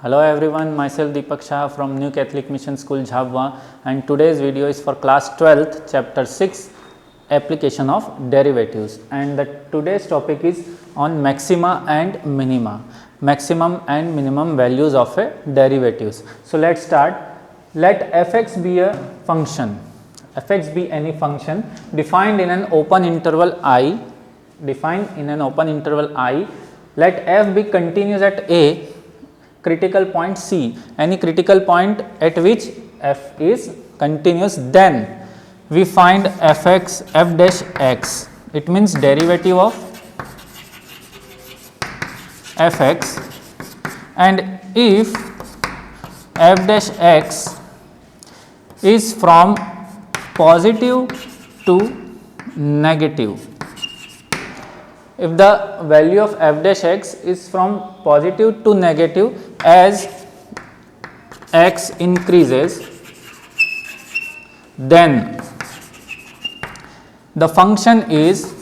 Hello everyone, myself Deepak Shah from New Catholic Mission School Jhabwa, and today's video is for class 12th chapter 6 application of derivatives, and today's topic is on maxima and minima, maximum and minimum values of a derivatives. So let's start. Let fx be a function, fx be any function defined in an open interval I, let f be continuous at a critical point C, any critical point at which f is continuous, then we find fx f dash x, it means derivative of fx, and if f dash x is from positive to negative, if the value of f dash x is from positive to negative as x increases, then the function is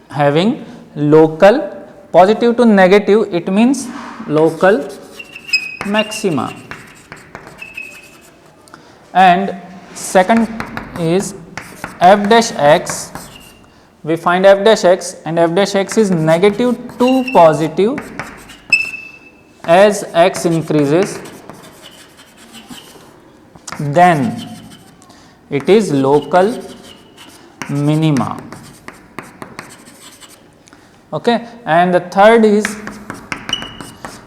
having local positive to negative, it means local maxima. And second is f dash x, we find f dash x, and f dash x is negative to positive as x increases, then it is local minima. Okay. And the third is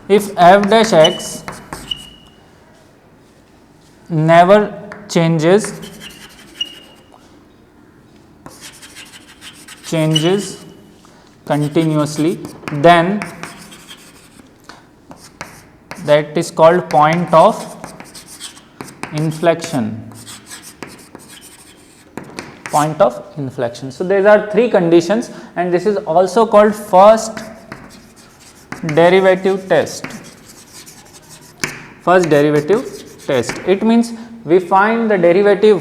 if f dash x never changes continuously, then that is called point of inflection. So there are three conditions, and this is also called first derivative test. It means we find the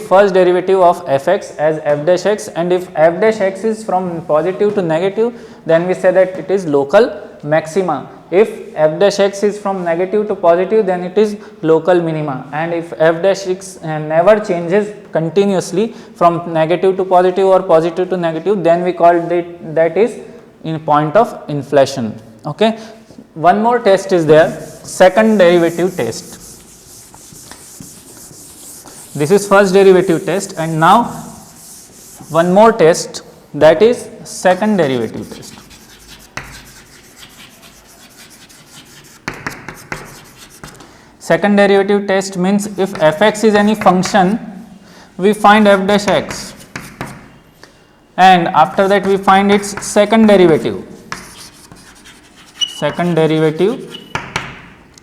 first derivative of fx as f dash x, and if f dash x is from positive to negative, then we say that it is local maxima. If f dash x is from negative to positive, then it is local minima, and if f dash x never changes continuously from negative to positive or positive to negative, then we call it that is in point of inflation. Okay. One more test is there, second derivative test. This is first derivative test, and now one more test, that is second derivative test. Second derivative test means if fx is any function, we find f dash x, and after that we find its second derivative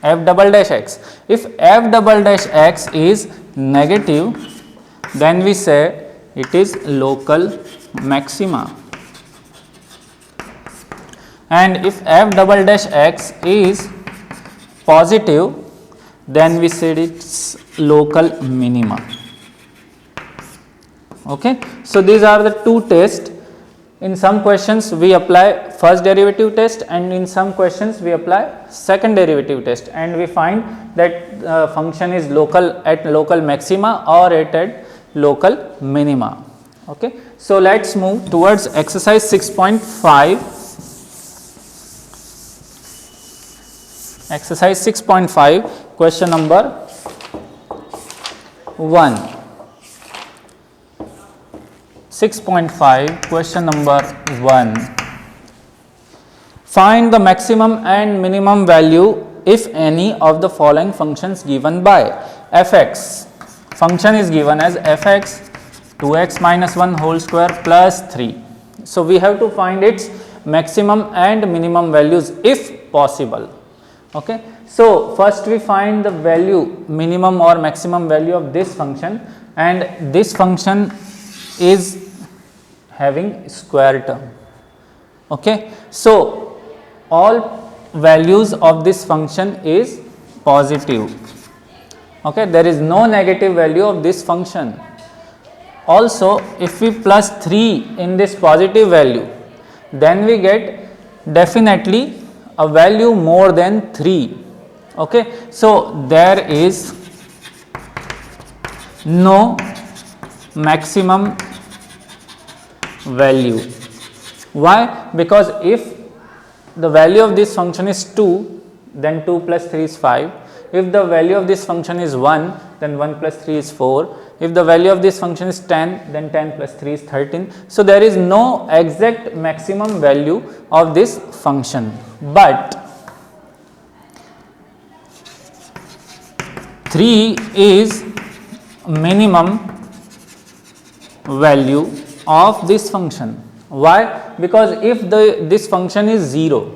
f double dash x. If f double dash x is negative, then we say it is local maxima, and if f double dash x is positive, then we said it's local minima. Okay. So these are the two tests. In some questions we apply first derivative test, and in some questions we apply second derivative test, and we find that function is at local maxima or at local minima. Okay. So let's move towards exercise 6.5. Exercise 6.5, question number 1. 6.5, question number 1. Find the maximum and minimum value if any of the following functions given by fx. Function is given as fx 2x minus 1 whole square plus 3. So we have to find its maximum and minimum values if possible. Okay. So first we find the value, minimum or maximum value of this function, and this function is having square term. Okay. So all values of this function is positive. Okay. There is no negative value of this function. Also, if we plus 3 in this positive value, then we get definitely a value more than 3. Okay, so there is no maximum value. Why? Because if the value of this function is 2, then 2 plus 3 is 5. If the value of this function is 1, then 1 plus 3 is 4. If the value of this function is 10, then 10 plus 3 is 13. So, there is no exact maximum value of this function, but 3 is minimum value of this function. Why? Because if this function is 0,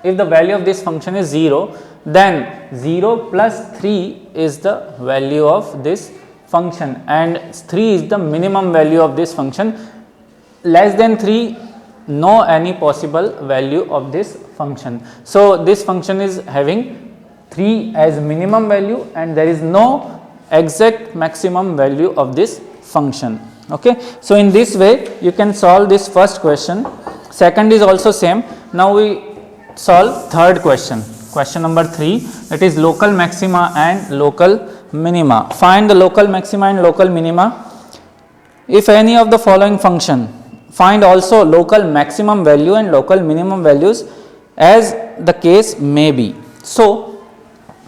if the value of this function is 0, then 0 plus 3 is the value of this function, and 3 is the minimum value of this function. Less than 3, no any possible value of this function. So, this function is having 3 as minimum value, and there is no exact maximum value of this function. Okay. So, in this way you can solve this first question. Second is also same. Now, we solve third question. Question number 3, that is local maxima and local minima. Find the local maxima and local minima. If any of the following function, find also local maximum value and local minimum values as the case may be. So,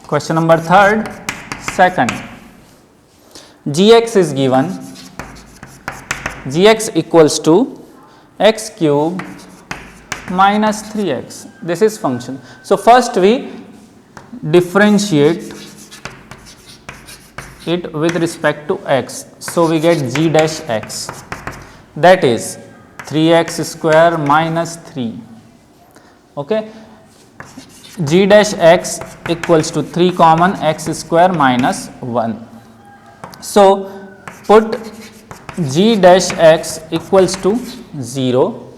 question number 3, second, gx is given, gx equals to x cube minus 3x. This is function. So, first we differentiate it with respect to x. So, we get g dash x, that is 3x square minus 3. Okay. G dash x equals to 3 common x square minus 1. So, put g dash x equals to 0.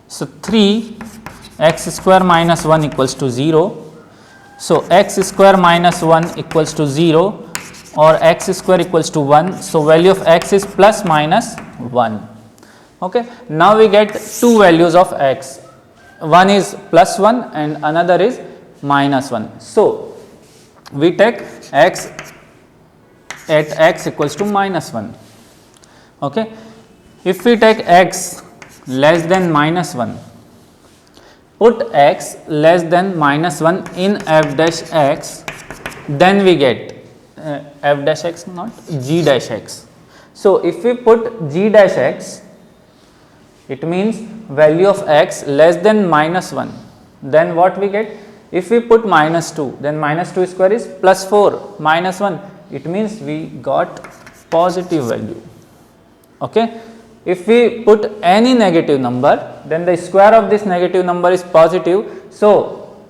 So, 3 x square minus 1 equals to 0. So, x square minus 1 equals to 0 or x square equals to 1. So, value of x is plus minus 1. Okay. Now, we get two values of x, one is plus 1 and another is minus 1. So, we take x at x equals to minus 1. Okay. If we take x less than minus 1, put x less than minus 1 in f dash x, then we get f dash x, not g dash x. So, if we put g dash x, it means value of x less than minus 1, then what we get? If we put minus 2, then minus 2 square is plus 4 minus 1, it means we got positive value. Okay. If we put any negative number, then the square of this negative number is positive. So,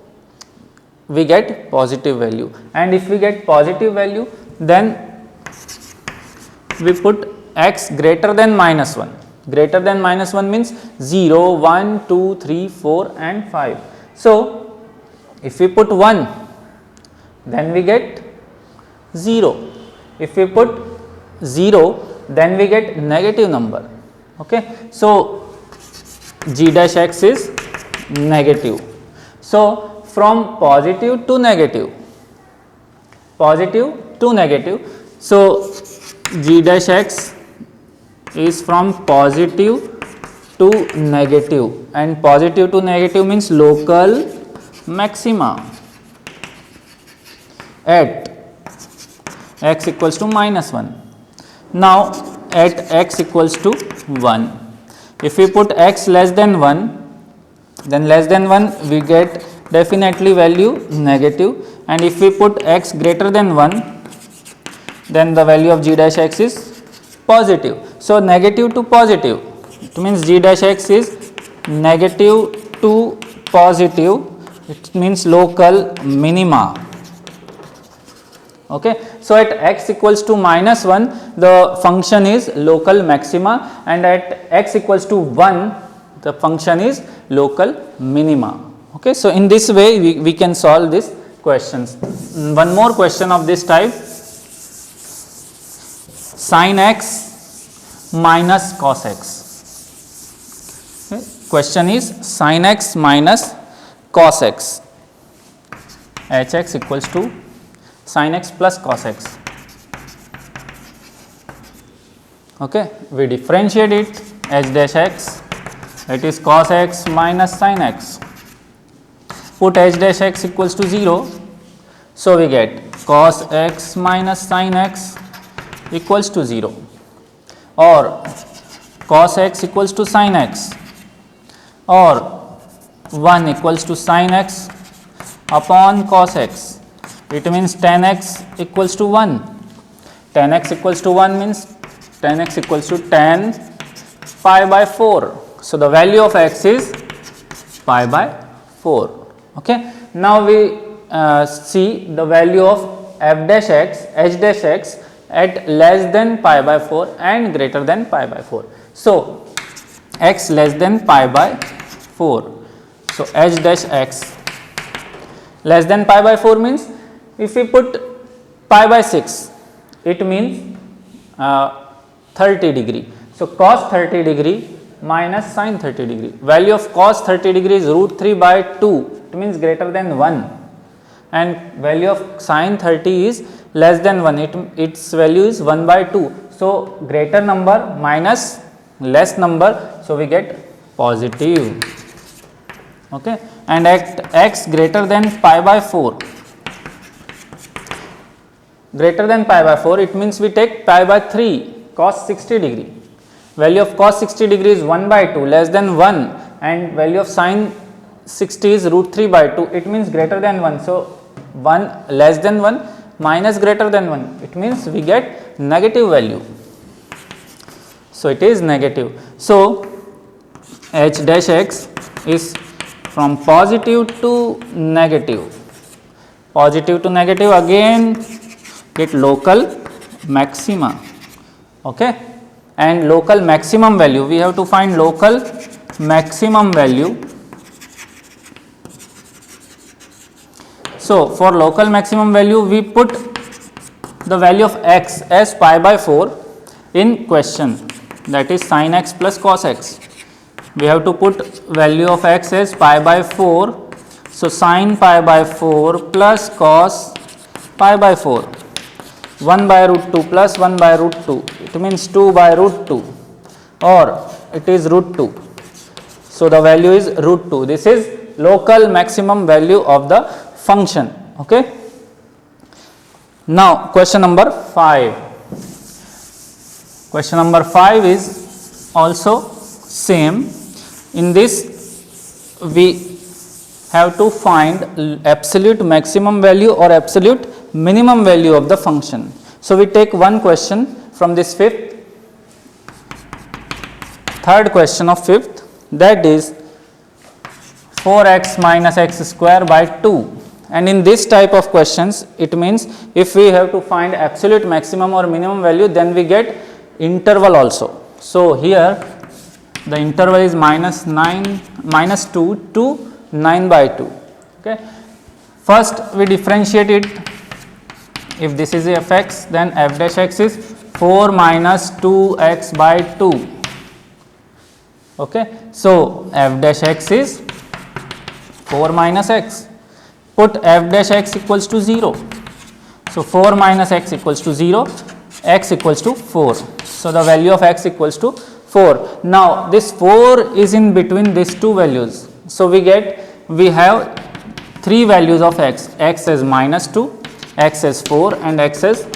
we get positive value, and if we get positive value, then we put x greater than minus 1. Greater than minus 1 means 0, 1, 2, 3, 4 and 5. So, if we put 1, then we get 0. If we put 0, then we get negative number. Okay. So, g dash x is negative. So, from positive to negative, positive to negative. So, g dash x is from positive to negative, and positive to negative means local maxima at x equals to minus 1. Now, at x equals to 1, if we put x less than 1, then less than 1 we get definitely value negative, and if we put x greater than 1, then the value of g dash x is positive. So, negative to positive, it means g dash x is negative to positive, it means local minima. Okay. So, at x equals to minus 1, the function is local maxima, and at x equals to 1, the function is local minima. Okay. So, in this way we can solve these questions. One more question of this type, sin x minus cos x. Okay. Question is sin x minus cos x, hx equals to sin x plus cos x. Okay, we differentiate it, h dash x, it is cos x minus sin x. Put h dash x equals to 0, so we get cos x minus sin x equals to 0, or cos x equals to sin x, or 1 equals to sin x upon cos x. It means tan x equals to 1. Tan x equals to 1 means tan x equals to tan pi by 4. So, the value of x is pi by 4. Okay. Now, we see the value of f dash x, h dash x at less than pi by 4 and greater than pi by 4. So, x less than pi by 4. So, h dash x less than pi by 4 means if we put pi by 6, it means 30 degree. So, cos 30 degree minus sin 30 degree. Value of cos 30 degree is root 3 by 2, it means greater than 1, and value of sin 30 is less than 1, its value is 1 by 2. So, greater number minus less number, so we get positive. Okay. And at x greater than pi by 4, greater than pi by 4, it means we take pi by 3 cos 60 degree. Value of cos 60 degree is 1 by 2 less than 1, and value of sin 60 is root 3 by 2, it means greater than 1. So, 1 less than 1 minus greater than 1, it means we get negative value. So, it is negative. So, h dash x is from positive to negative. Positive to negative, again get local maxima. Okay. And local maximum value, we have to find local maximum value. So, for local maximum value, we put the value of x as pi by 4 in question, that is sin x plus cos x. We have to put value of x as pi by 4. So, sin pi by 4 plus cos pi by 4, 1 by root 2 plus 1 by root 2, it means 2 by root 2, or it is root 2. So, the value is root 2. This is local maximum value of the function. Okay. Now, question number 5. Question number 5 is also same. In this, we have to find absolute maximum value or absolute minimum value of the function. So, we take one question from this third question of fifth, that is 4x minus x square by 2. And in this type of questions, it means if we have to find absolute maximum or minimum value, then we get interval also. So, here the interval is minus 2 to 9 by 2. Okay. First, we differentiate it. If this is f x, then f dash x is 4 minus 2x by 2. Okay. So, f dash x is 4 minus x. Put f dash x equals to 0. So, 4 minus x equals to 0, x equals to 4. So, the value of x equals to 4. Now, this 4 is in between these two values. So, we have three values of x as minus 2, x as 4 and x as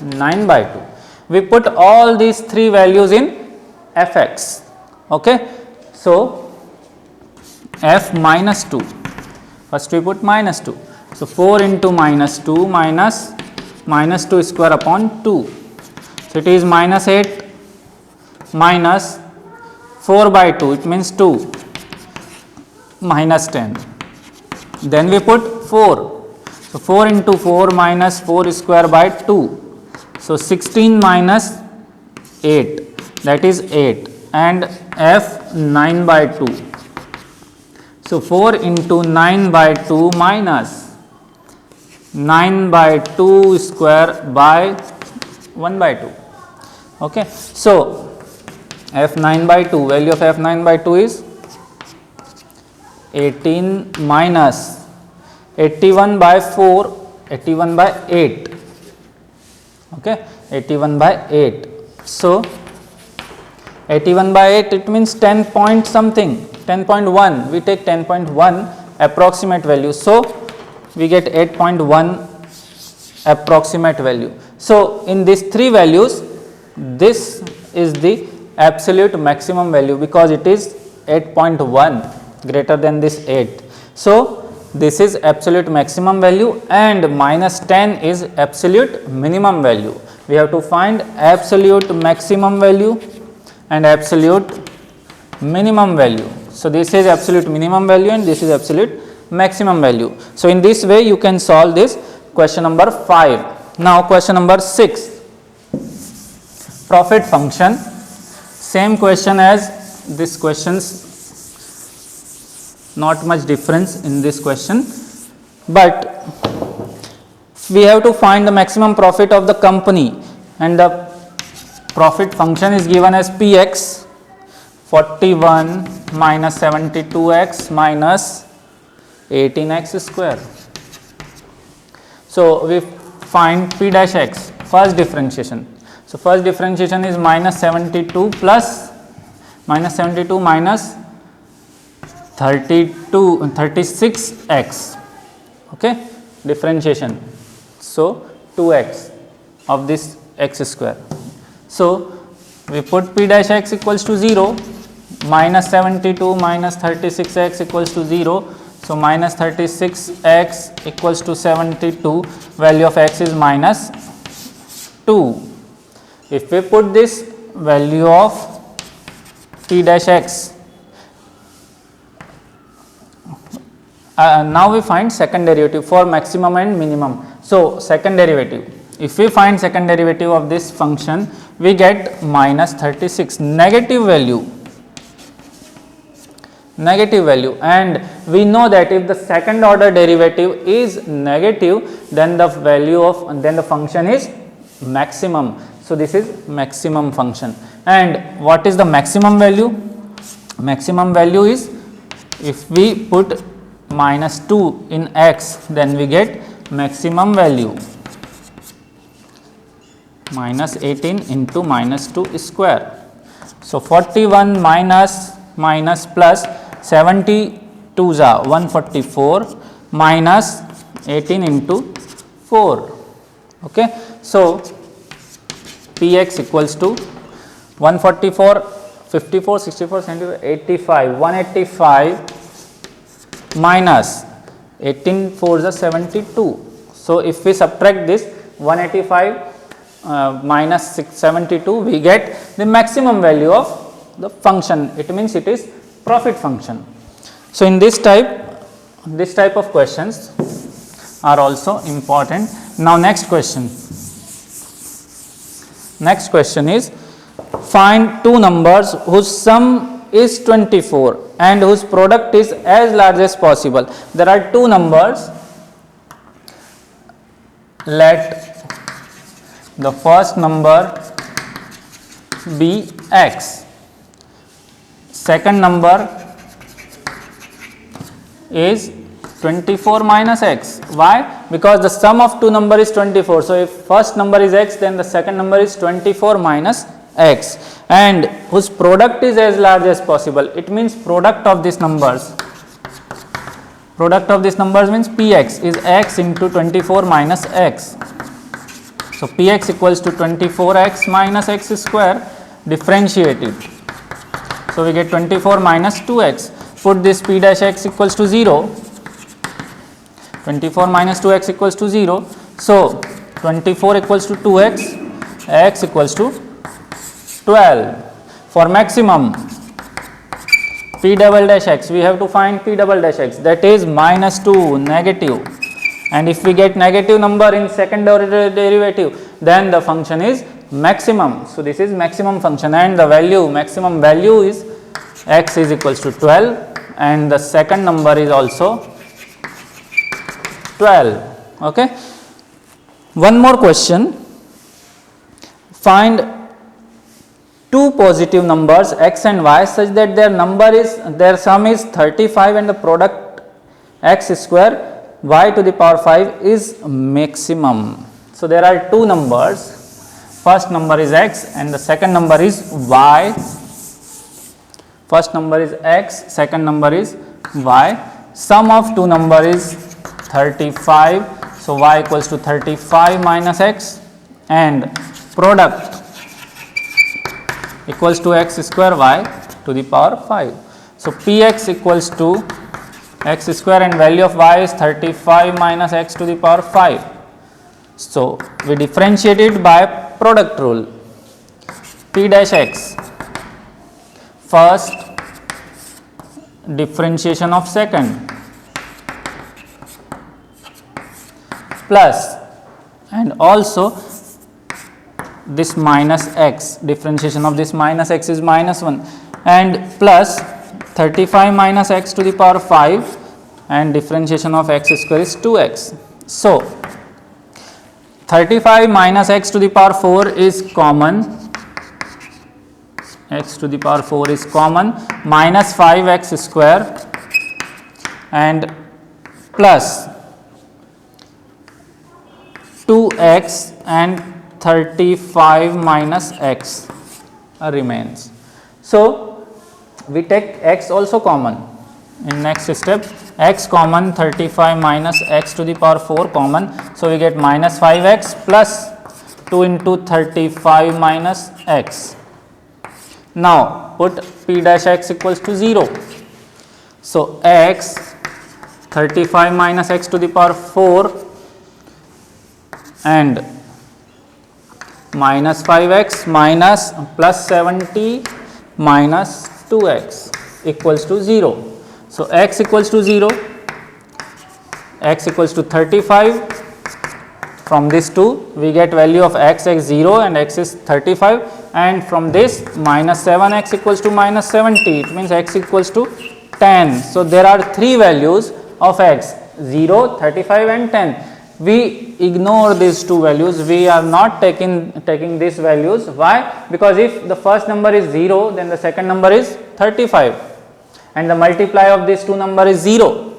9 by 2. We put all these three values in f x. Okay. So, f minus 2, first we put minus 2. So, 4 into minus 2 minus 2 square upon 2. So, it is minus 8 minus 4 by 2, it means 2 minus 10. Then we put 4. So, 4 into 4 minus 4 square by 2. So, 16 minus 8, that is 8, and f 9 by 2. So, 4 into 9 by 2 minus 9 by 2 square by 1 by 2. Okay. So, f 9 by 2, value of f 9 by 2 is 18 minus 81 by 4, 81 by 8, okay, 81 by 8. So, 81 by 8, it means 10 point something, 10.1, we take 10.1 approximate value. So, we get 8.1 approximate value. So, in these three values, this is the absolute maximum value because it is 8.1 greater than this 8. So, this is absolute maximum value and minus 10 is absolute minimum value. We have to find absolute maximum value and absolute minimum value. So, this is absolute minimum value and this is absolute maximum value. So, in this way you can solve this question number 5. Now, question number 6, profit function. Same question as this questions, not much difference in this question, but we have to find the maximum profit of the company and the profit function is given as Px 41 minus 72x minus 18x square. So, we find P dash x, first differentiation. So, first differentiation is minus 72 plus minus 72 minus 36x, okay, differentiation. So, 2x of this x square. So, we put P dash x equals to 0, minus 72 minus 36x equals to 0. So, minus 36x equals to 72, value of x is minus 2. If we put this value of P dash x, now we find second derivative for maximum and minimum. So, second derivative, if we find second derivative of this function, we get minus 36, negative value, and we know that if the second order derivative is negative, then the value of, then the function is maximum. So, this is maximum function. And what is the maximum value? Maximum value is, if we put minus 2 in x, then we get maximum value minus 18 into minus 2 square. So, 41 minus plus 72 is 144 minus 18 into 4. Okay. So, Px equals to 144, 54, 64, 75, 85, 185 minus 18 4 is 72. So, if we subtract this 185 minus 72, we get the maximum value of the function. It means it is profit function. So, in this type of questions are also important. Now, next question. Next question is, find two numbers whose sum is 24 and whose product is as large as possible. There are two numbers. Let the first number be x, second number is 24 minus x. Why? Because the sum of two number is 24. So, if first number is x, then the second number is 24 minus x, and whose product is as large as possible. It means product of these numbers. Product of these numbers means Px is x into 24 minus x. So, Px equals to 24x minus x square, differentiate it. So, we get 24 minus 2x. Put this P dash x equals to 0. 24 minus 2x equals to 0. So, 24 equals to 2x, x equals to 12. For maximum, P double dash x, we have to find P double dash x, that is minus 2, negative. And if we get negative number in second order derivative, then the function is maximum. So, this is maximum function, and the value, maximum value is x is equals to 12, and the second number is also 12. Okay. One more question. Find two positive numbers x and y such that their sum is 35 and the product x square y to the power 5 is maximum. So there are two numbers, first number is x and the second number is y. First number is x, second number is y. Sum of two number is 35, so y equals to 35 minus x, and product equals to x square y to the power 5. So px equals to x square and value of y is 35 minus x to the power 5. So we differentiate it by product rule. P dash x, first differentiation of second, plus, and also this minus x, differentiation of this minus x is minus 1, and plus 35 minus x to the power 5, and differentiation of x square is 2x. So 35 minus x to the power 4 is common, x to the power 4 is common, minus 5x square and plus 2x and 35 minus x remains. So we take x also common in next step, x common, 35 minus x to the power 4 common, so we get minus 5x plus 2 into 35 minus x. Now put p dash x equals to 0. So x 35 minus x to the power 4 and minus 5x minus plus 70 minus 2x equals to 0. So x equals to 0, x equals to 35. From this 2 we get value of x 0 and x is 35, and from this minus 7x equals to minus 70, it means x equals to 10. So there are three values of x, 0, 35 and 10. We ignore these two values, we are not taking these values. Why? Because if the first number is 0, then the second number is 35 and the multiply of these two number is 0.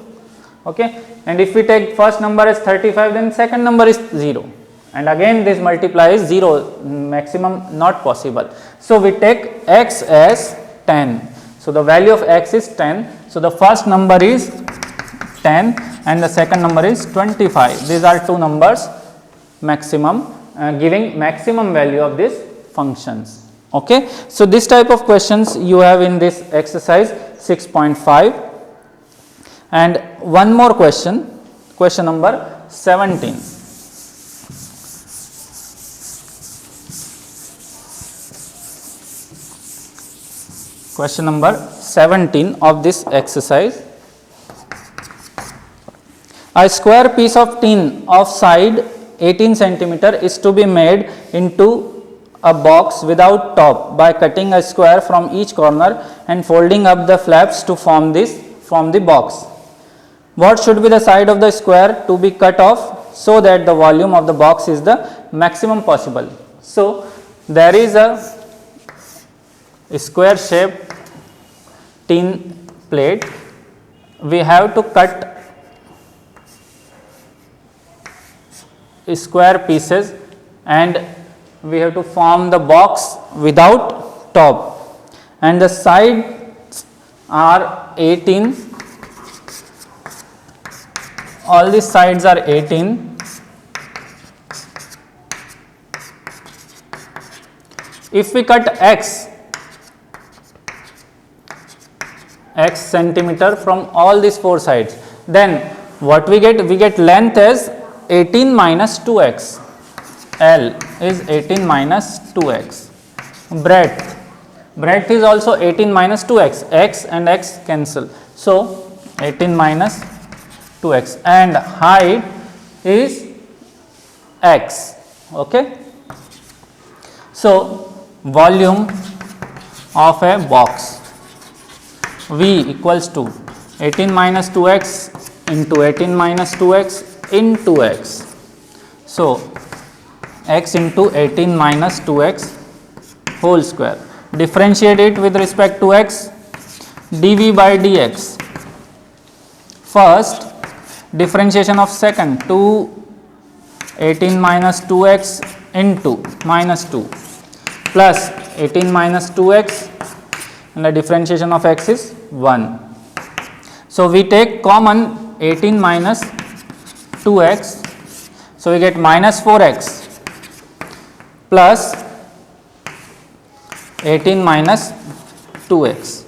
Okay, and if we take first number as 35, then second number is 0, and again this multiply is 0, maximum not possible. So we take x as 10. So the value of x is 10. So the first number is 10 and the second number is 25. These are two numbers maximum, giving maximum value of these functions. Okay, so this type of questions you have in this exercise 6.5. And one more question, question number 17. Question number 17 of this exercise. A square piece of tin of side 18 centimeter is to be made into a box without top by cutting a square from each corner and folding up the flaps to form the box. What should be the side of the square to be cut off so that the volume of the box is the maximum possible? So there is a square shaped tin plate. We have to cut square pieces and we have to form the box without top, and the sides are 18. All these sides are 18. If we cut x centimeter from all these four sides, then what we get? We get length as 18 minus 2x. L is 18 minus 2x. Breadth is also 18 minus 2x. X and x cancel. So 18 minus 2x, and height is x. Okay. So volume of a box, V equals to 18 minus 2x into 18 minus 2x into x. So x into 18 minus 2x whole square. differentiate it with respect to x, dv by dx. First differentiation of second, 18 minus 2x into minus 2 plus 18 minus 2x, and the differentiation of x is 1. So we take common 18 minus 2x, so we get minus 4x plus 18 minus 2x.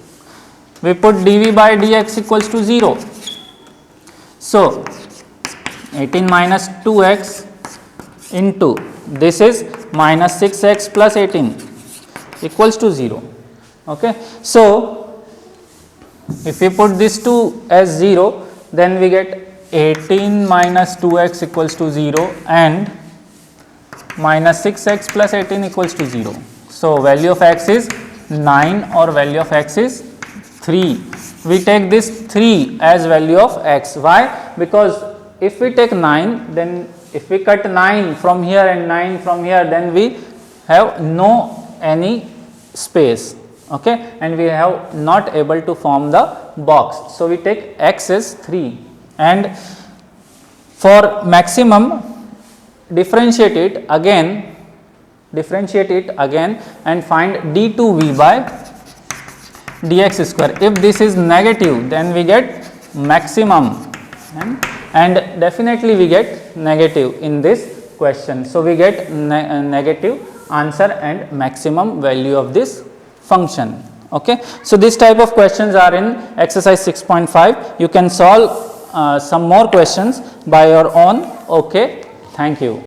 We put dv by dx equals to 0. So 18 minus 2x into this is minus 6x plus 18 equals to 0. Okay. So if we put this 2 as 0, then we get 18 minus 2x equals to 0 and minus 6x plus 18 equals to 0. So value of x is 9 or value of x is 3. We take this 3 as value of x. Why? Because if we take 9, then if we cut 9 from here and 9 from here, then we have no any space, okay, and we have not able to form the box. So we take x as 3, and for maximum differentiate it again and find d2v by dx square. If this is negative, then we get maximum, and definitely we get negative in this question. So we get negative answer and maximum value of this function. Okay. So this type of questions are in exercise 6.5. You can solve some more questions by your own. Okay. Thank you.